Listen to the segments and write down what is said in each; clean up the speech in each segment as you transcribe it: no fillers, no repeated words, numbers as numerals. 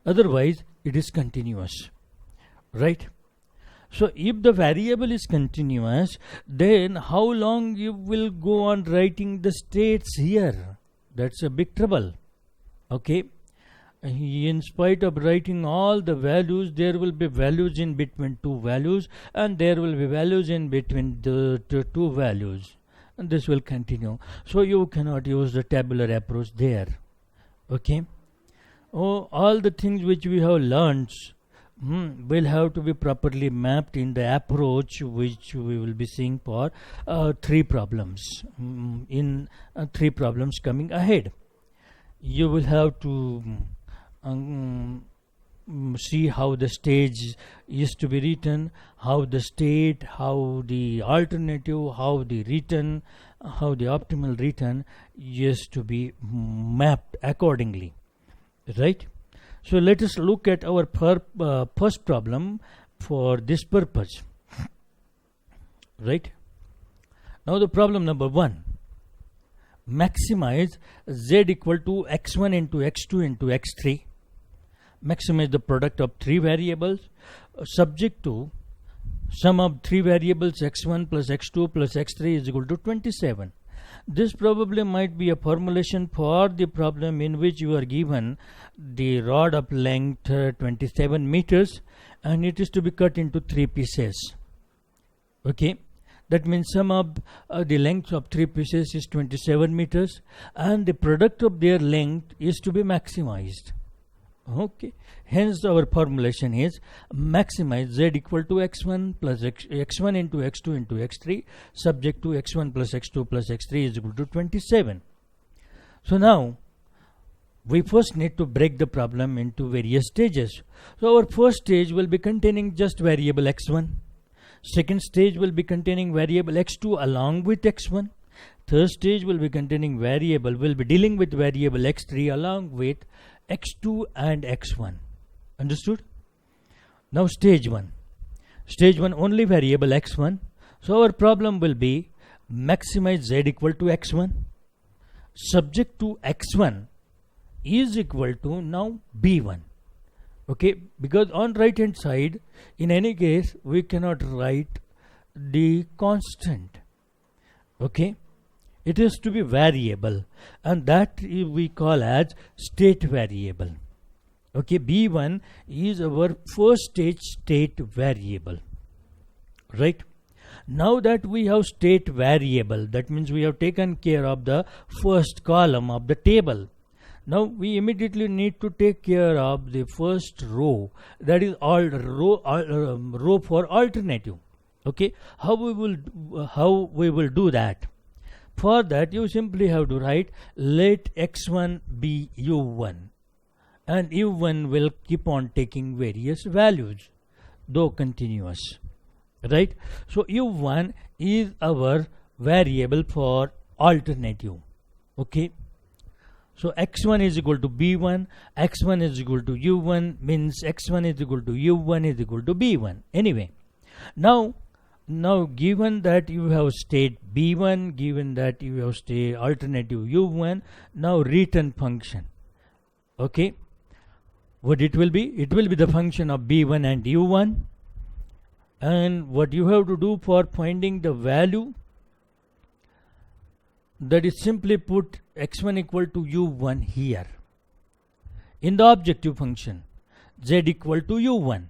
Otherwise it is continuous, right? So if the variable is continuous, then how long you will go on writing the states here? That's a big trouble. Okay, in spite of writing all the values, there will be values in between two values, and there will be values in between the two values, and this will continue. So you cannot use the tabular approach there. Okay, all the things which we have learned will have to be properly mapped in the approach which we will be seeing for three problems. In three problems coming ahead, you will have to see how the stage is to be written, how the state, how the alternative, how the written, how the optimal written is to be mapped accordingly, right? So let us look at our first problem for this purpose, right? Now the problem number 1. Maximize z equal to x1 into x2 into x3. Maximize the product of three variables subject to sum of three variables x1 plus x2 plus x3 is equal to 27. This probably might be a formulation for the problem in which you are given the rod of length 27 meters and it is to be cut into three pieces. Okay, that means sum of the length of three pieces is 27 meters and the product of their length is to be maximized. Okay, hence our formulation is maximize z equal to x1 plus x1 into x2 into x3 subject to x1 plus x2 plus x3 is equal to 27. So now we first need to break the problem into various stages. So our first stage will be containing just variable x1. Second stage will be containing variable x2 along with x1. Third stage will be containing will be dealing with variable x3 along with x2 and x1. Understood? Now stage 1. Stage 1 only variable x1. So our problem will be maximize z equal to x1 subject to x1 is equal to now b1. Okay, because on right hand side in any case we cannot write the constant. Okay, it is to be variable and that we call as state variable. Okay, b1 is our first state variable, right? Now that we have state variable, that means we have taken care of the first column of the table. Now we immediately need to take care of the first row, that is all row for alternative. Okay, how we will do that? For that you simply have to write let x1 be u1 and u1 will keep on taking various values though continuous, right? So u1 is our variable for alternative. Okay, so x1 is equal to b1, x1 is equal to u1 means x1 is equal to u1 is equal to b1. Anyway, now given that you have state b1, given that you have state alternative u1, now return function. Okay, what it will be? It will be the function of b1 and u1, and what you have to do for finding the value, that is simply put x1 equal to u1 here in the objective function z equal to u1.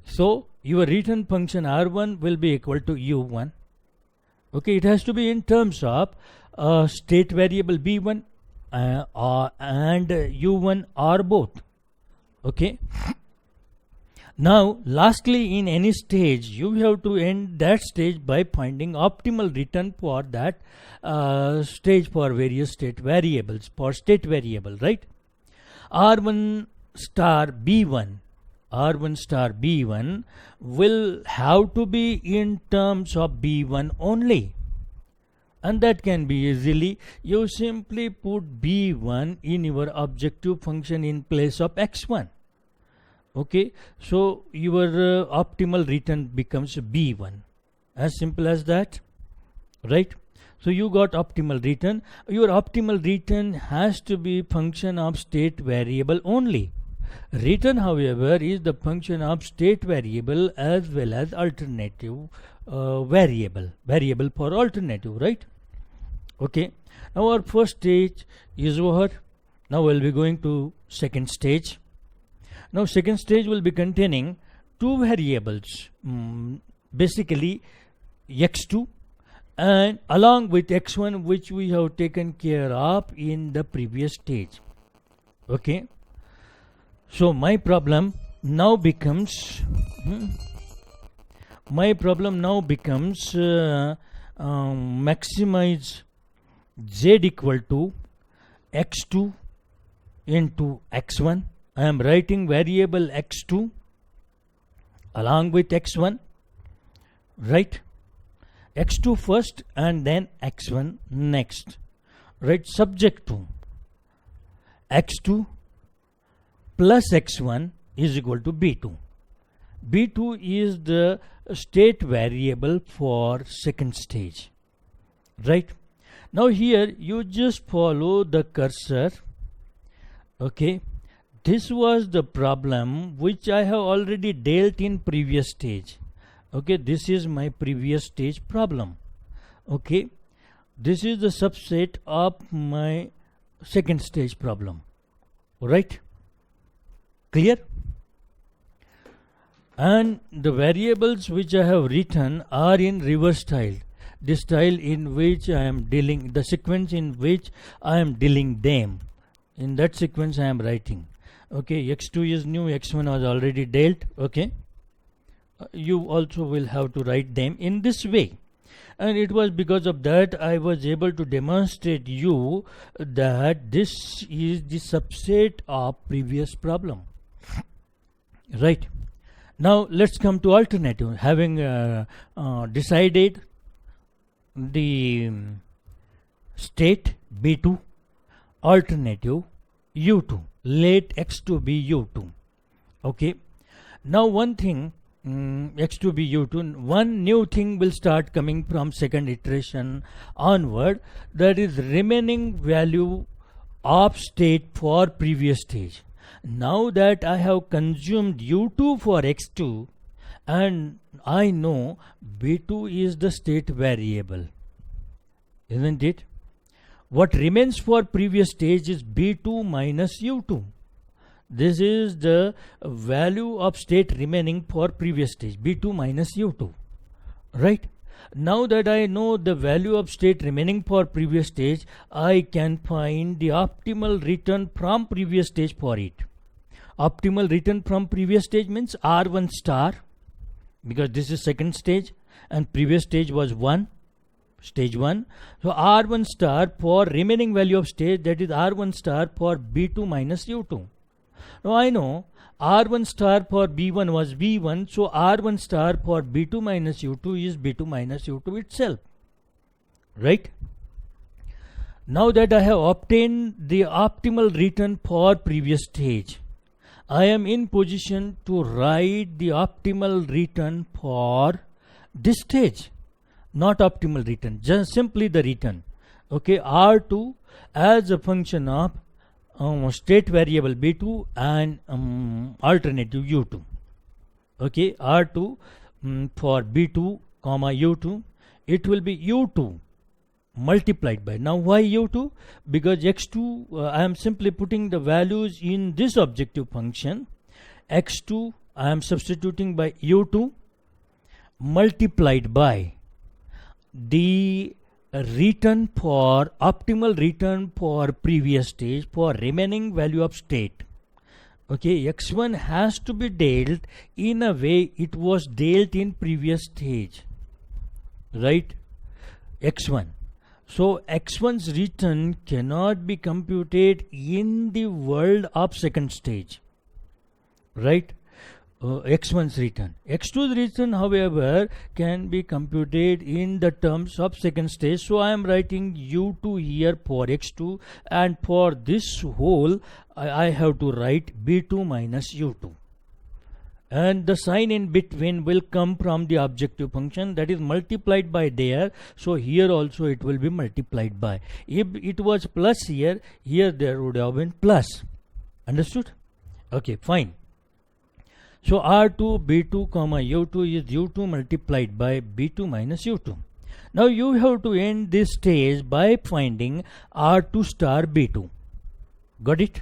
So your return function r1 will be equal to u1. Okay, it has to be in terms of state variable b1 and u1 are both. Okay, now lastly in any stage you have to end that stage by finding optimal return for that stage for various state variables, for state variable, right? r1 star b1 will have to be in terms of b1 only, and that can be easily, you simply put b1 in your objective function in place of x1. Okay, so your optimal return becomes b1, as simple as that, right? So you got optimal return. Your optimal return has to be function of state variable only. Return, however, is the function of state variable as well as alternative variable for alternative, right? Okay. Now our first stage is over. Now we'll be going to second stage. Now second stage will be containing two variables, basically x2 and along with x1, which we have taken care of in the previous stage. Okay. So my problem now becomes maximize z equal to x2 into x1. I am writing variable x2 along with x1, right? x2 first and then x1 next, right? Subject to x2 plus x1 is equal to b2. b2 is the state variable for second stage, right? Now here you just follow the cursor. Okay, this was the problem which I have already dealt in previous stage. Okay, this is my previous stage problem. Okay, this is the subset of my second stage problem, right? Clear? And the variables which I have written are in reverse style, the style in which I am dealing, the sequence in which I am dealing them. In that sequence I am writing. Okay, x2 is new, x1 was already dealt. Okay, you also will have to write them in this way. And it was because of that I was able to demonstrate you that this is the subset of previous problem. Right. Now let's come to alternative. Having decided the state b2, alternative u2, let x2 be u2. Okay. Now one thing, x2 be u2, one new thing will start coming from second iteration onward, that is remaining value of state for previous stage. Now that I have consumed u2 for x2 and I know b2 is the state variable, isn't it? What remains for previous stage is b2 minus u2. This is the value of state remaining for previous stage, b2 minus u2, right? Now that I know the value of state remaining for previous stage, I can find the optimal return from previous stage for it. Optimal return from previous stage means R1 star, because this is second stage and previous stage was 1, stage 1. So R1 star for remaining value of stage, that is R1 star for B2 minus U2. Now I know R1 star for B1 was B1, so R1 star for B2 minus U2 is B2 minus U2 itself, right? Now that I have obtained the optimal return for previous stage, I am in position to write the optimal return for this stage. Not optimal return, just simply the return. Okay, R2 as a function of state variable B2 and alternative U2. Okay, R2 for B2 comma U2, it will be U2 multiplied by. Now why U2? Because x2 I am simply putting the values in this objective function. X2 I am substituting by U2 multiplied by the return for optimal return for previous stage for remaining value of state. Okay, x1 has to be dealt in a way it was dealt in previous stage, right? X1. So x1's return cannot be computed in the world of second stage, right? X1's return. X2's return, however, can be computed in the terms of second stage. So I am writing U2 here for X2, and for this whole I have to write B2 minus U2. And the sign in between will come from the objective function, that is multiplied by there. So here also it will be multiplied by. If it was plus here, here there would have been plus. Understood? Okay, fine. So R2 B2 comma U2 is U2 multiplied by B2 minus U2. Now you have to end this stage by finding R2 star B2. Got it?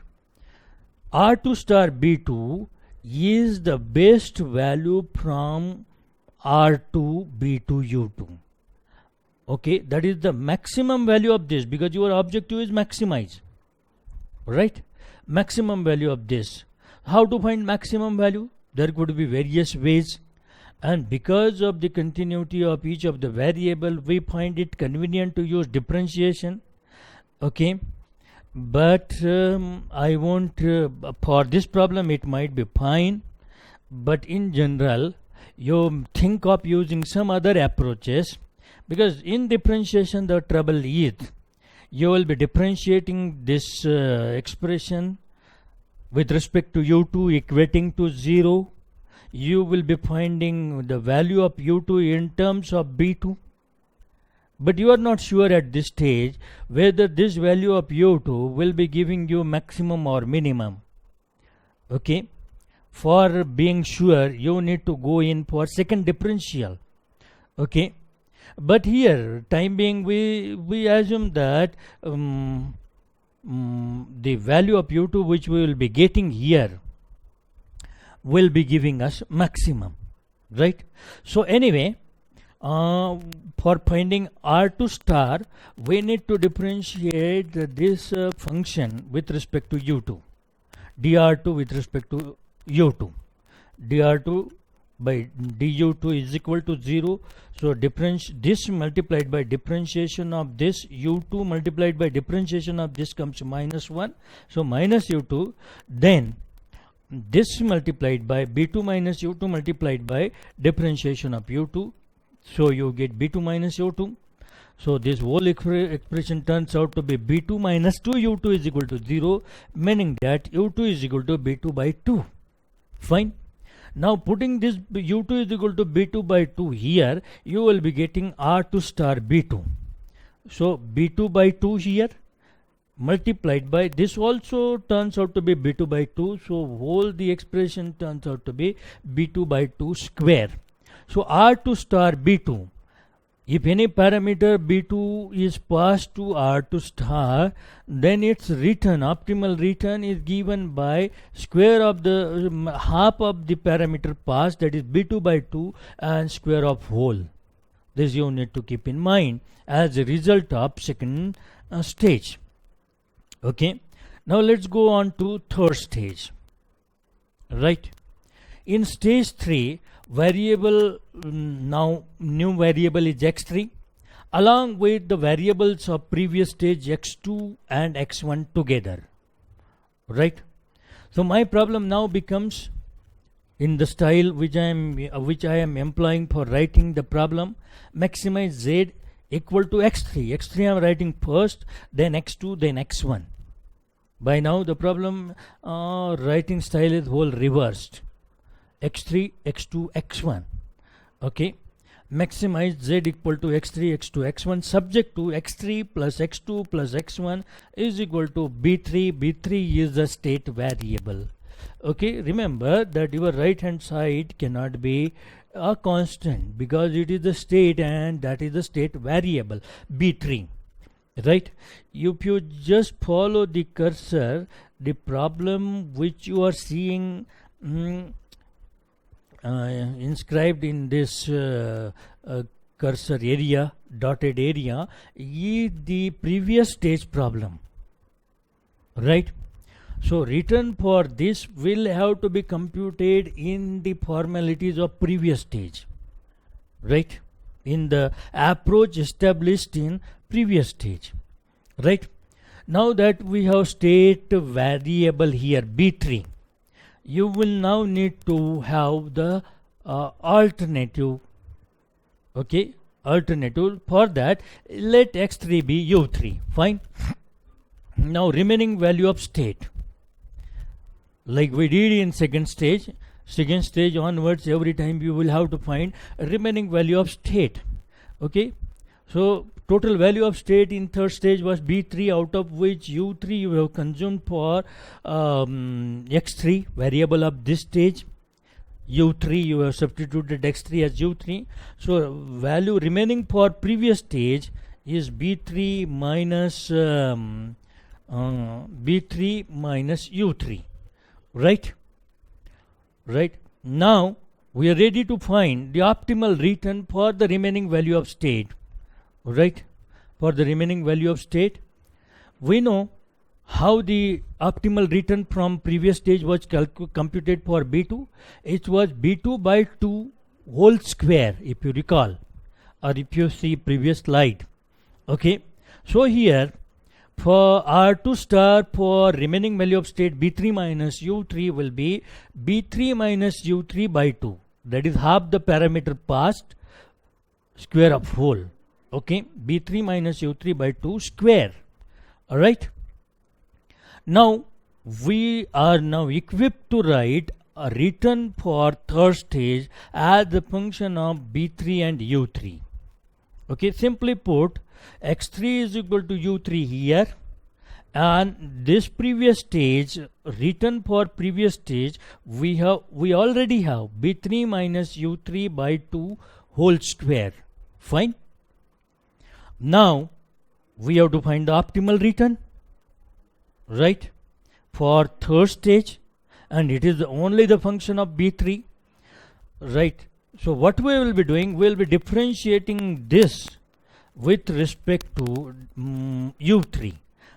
R2 star B2 is the best value from R2 B2 U2. Okay, that is the maximum value of this, because your objective is maximize, right? Maximum value of this. How to find maximum value? There could be various ways, and because of the continuity of each of the variable, we find it convenient to use differentiation. Okay, but I won't for this problem it might be fine, but in general you think of using some other approaches, because in differentiation the trouble is you will be differentiating this expression with respect to u2 equating to 0. You will be finding the value of u2 in terms of b2, but you are not sure at this stage whether this value of u2 will be giving you maximum or minimum. Okay, for being sure you need to go in for second differential. Okay, but here time being we assume that the value of u2 which we will be getting here will be giving us maximum, right? So anyway, for finding R2 star, we need to differentiate this function with respect to u2, dr2 with respect to u2. dr2 by du2 is equal to 0. So this multiplied by differentiation of this u2 multiplied by differentiation of this comes to minus 1. So minus u2, then this multiplied by b2 minus u2 multiplied by differentiation of u2. So you get b2 minus u2. So this whole expression turns out to be b2 minus 2u2 is equal to 0, meaning that u2 is equal to b2 by 2. Fine. Now putting this u2 is equal to b2 by 2 here, you will be getting R2 star b2. So b2 by 2 here multiplied by this also turns out to be b2 by 2. So whole the expression turns out to be b2 by 2 square. So R2 star b2, if any parameter b2 is passed to R2 star, then its return, optimal return is given by square of the half of the parameter passed, that is b2 by 2, and square of whole. This you need to keep in mind as a result of second stage. Okay, now let's go on to third stage. Right, in stage 3, variable now new variable is x3 along with the variables of previous stage x2 and x1 together. Right, so my problem now becomes in the style which I am employing for writing the problem. Maximize z equal to x3. x3 I am writing first, then x2, then x1. By now the problem writing style is whole reversed. x3, x2, x1. Okay, maximize z equal to x3, x2, x1 subject to x3 plus x2 plus x1 is equal to b3. b3 is the state variable. Okay, remember that your right hand side cannot be a constant because it is the state and that is the state variable b3. Right, if you just follow the cursor, the problem which you are seeing inscribed in this cursor area, dotted area, is the previous stage problem. Right, so return for this will have to be computed in the formalities of previous stage. Right, in the approach established in previous stage. Right, now that we have state variable here b3, you will now need to have the alternative. Okay, alternative. For that, let x3 be u3. Fine. Now remaining value of state, like we did in second stage onwards, every time you will have to find remaining value of state. Okay, so total value of state in third stage was B3, out of which U3 you have consumed for X3, variable of this stage. U3 you have substituted X3 as U3. So value remaining for previous stage is B3 minus B3 minus U3, right? Right. Now we are ready to find the optimal return for the remaining value of state, right? For the remaining value of state, we know how the optimal return from previous stage was computed for B2. It was B2 by 2 whole square, if you recall, or if you see previous slide. Okay, so here for R2 star for remaining value of state B3 minus U3 will be B3 minus U3 by 2. That is half the parameter passed, square of whole. Okay, B3 minus U3 by 2 square. Alright. Now we are now equipped to write a return for third stage as the function of B3 and U3. Okay, simply put, X3 is equal to U3 here, and this previous stage, return for previous stage, we already have B3 minus U3 by 2 whole square. Fine. Now we have to find the optimal return, right, for third stage, and it is only the function of B3, right? So what we will be doing, we will be differentiating this with respect to U3.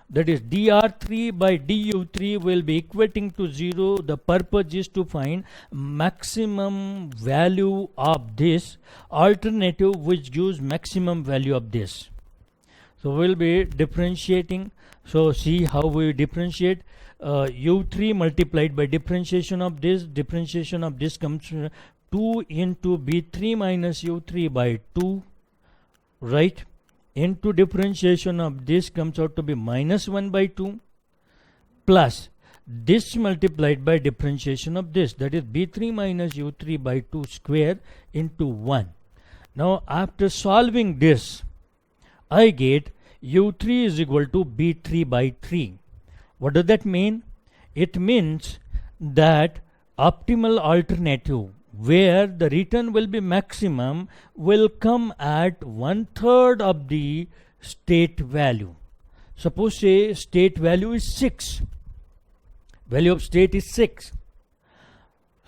That is dr3 by du3 will be equating to 0. The purpose is to find maximum value of this alternative which gives maximum value of this. So we will be differentiating. So see how we differentiate. U3 multiplied by differentiation of this comes 2 into B3 minus U3 by 2, right, into differentiation of this comes out to be minus 1 by 2, plus this multiplied by differentiation of this, that is B3 minus U3 by 2 square into 1. Now after solving this, I get U3 is equal to B3 by 3. What does that mean? It means that optimal alternative where the return will be maximum will come at 1/3 of the state value. Suppose say state value is 6. Value of state is 6.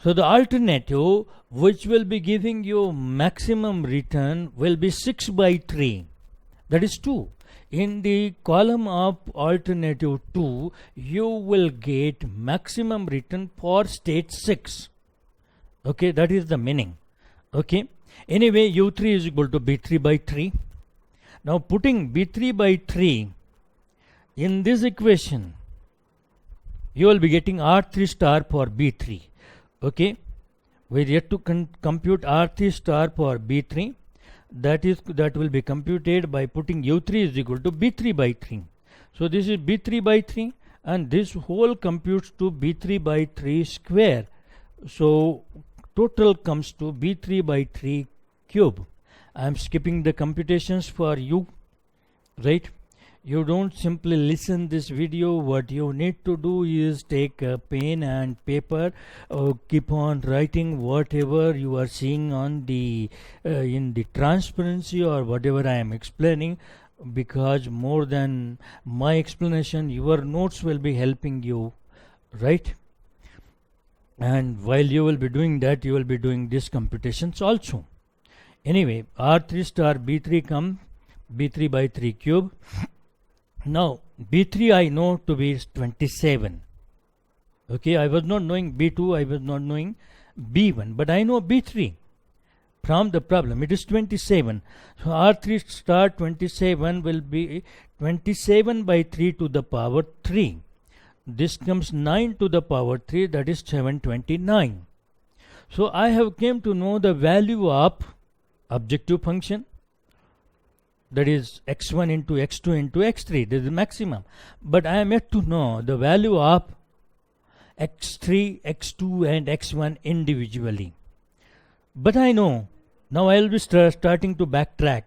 So the alternative which will be giving you maximum return will be 6 by 3. That is 2. In the column of alternative 2, you will get maximum return for state 6. Okay, that is the meaning. Okay, anyway, U3 is equal to B3 by 3. Now putting B3 by 3 in this equation, you will be getting R3 star for B3. Okay, we are yet to compute R3 star for B3. That will be computed by putting U3 is equal to B3 by 3. So this is B3 by 3, and this whole computes to B3 by 3 square. So total comes to B3 by 3 cube. I am skipping the computations for you, right? You don't simply listen this video. What you need to do is take a pen and paper, keep on writing whatever you are seeing on the in the transparency or whatever I am explaining, because more than my explanation, your notes will be helping you, right? And while you will be doing that, you will be doing these computations also. Anyway, R3 star B3 come B3 by 3 cube. Now B3 I know to be 27. Okay, I was not knowing B2, I was not knowing B1, but I know B3 from the problem. It is 27. So R3 star 27 will be 27 by 3 to the power 3. This comes 9 to the power 3, that is 729. So I have came to know the value of objective function, that is x1 into x2 into x3. This is the maximum. But I am yet to know the value of x3, x2 and x1 individually. But I know, now I will be starting to backtrack.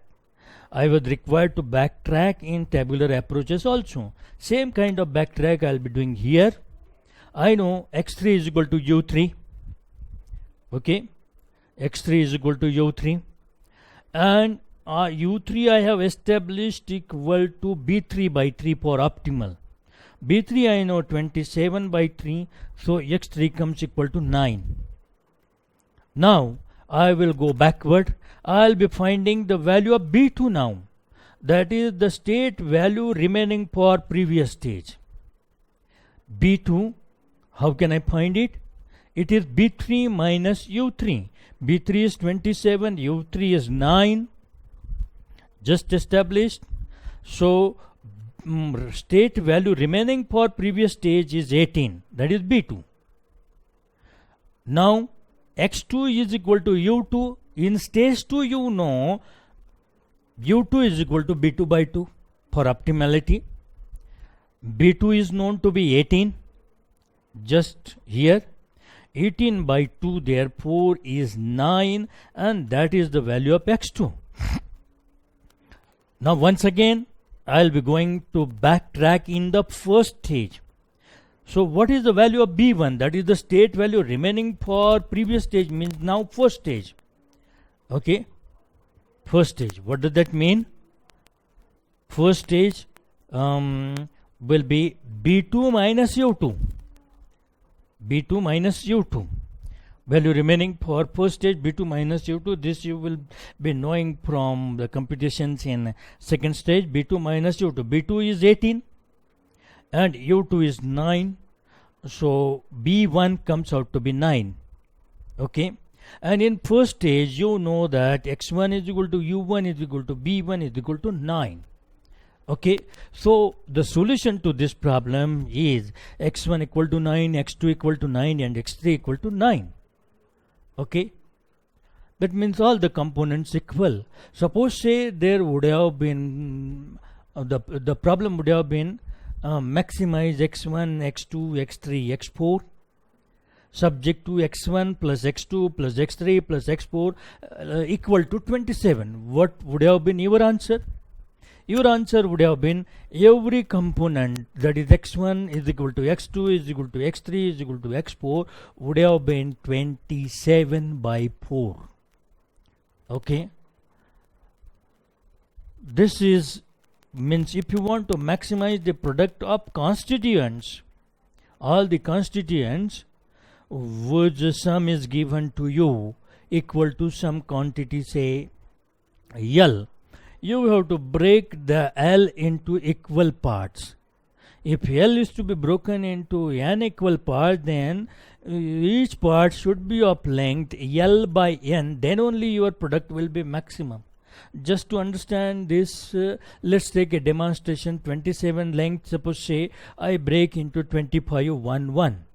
I was required to backtrack in tabular approaches also. Same kind of backtrack I'll be doing here. I know x3 is equal to u3. Okay, x3 is equal to u3, and u3 I have established equal to b3 by 3 for optimal. b3 I know 27 by 3, so x3 comes equal to 9. Now I will go backward. I'll be finding the value of b2 now. That is the state value remaining for previous stage. b2, how can I find it? It is b3 minus u3. b3 is 27, u3 is 9. Just established. So state value remaining for previous stage is 18. That is b2. Now x2 is equal to u2. In stage 2 you know u2 is equal to b2 by 2 for optimality. b2 is known to be 18. Just here 18 by 2 therefore is 9, and that is the value of x2. Now once again I'll be going to backtrack in the first stage. So what is the value of b1? That is the state value remaining for previous stage, means now first stage. Okay, first stage. What does that mean? First stage will be b2 minus u2. b2 minus u2. Value remaining for first stage b2 minus u2. This you will be knowing from the computations in second stage. b2 minus u2. b2 is 18 and u2 is 9. So b1 comes out to be 9. Okay. And in first stage you know that x1 is equal to u1 is equal to b1 is equal to 9. Okay, so the solution to this problem is x1 equal to 9, x2 equal to 9, and x3 equal to 9. Okay, that means all the components equal. Suppose say there would have been the problem would have been maximize x1, x2, x3, x4 subject to x1 plus x2 plus x3 plus x4 equal to 27. What would have been your answer? Your answer would have been every component, that is x1 is equal to x2 is equal to x3 is equal to x4, would have been 27 by 4. Okay. This is means if you want to maximize the product of constituents, all the constituents whose sum is given to you equal to some quantity, say L, you have to break the L into equal parts. If L is to be broken into n equal parts, then each part should be of length L by n, then only your product will be maximum. Just to understand this, let's take a demonstration. 27 length, suppose say I break into 25 1 1.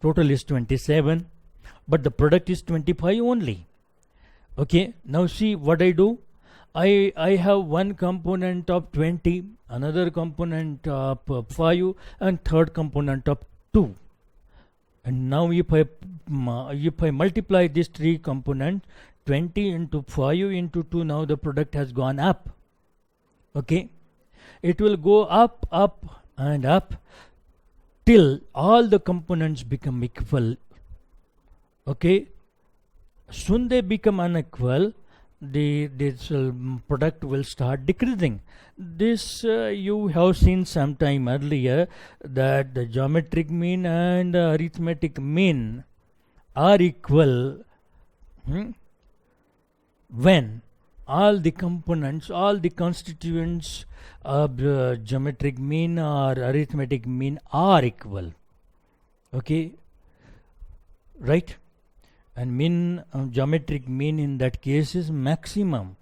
Total is 27, but the product is 25 only. Okay, now see what I do. I have one component of 20, another component of 5, and third component of 2. And now if I multiply these three components, 20 into 5 into 2, now the product has gone up. Okay, it will go up, up and up till all the components become equal. Okay, soon they become unequal, this product will start decreasing. This you have seen sometime earlier, that the geometric mean and arithmetic mean are equal when all the components, all the constituents of geometric mean or arithmetic mean are equal. Okay, right? And mean, geometric mean in that case is maximum,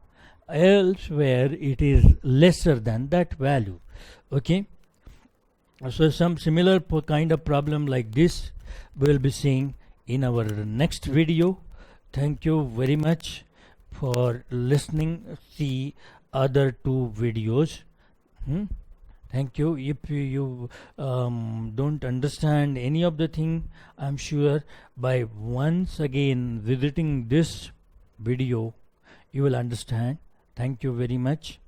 elsewhere it is lesser than that value. Okay, so some similar kind of problem like this we will be seeing in our next video. Thank you very much for listening. See other two videos. Thank you. If you don't understand any of the thing, I'm sure by once again visiting this video you will understand. Thank you very much.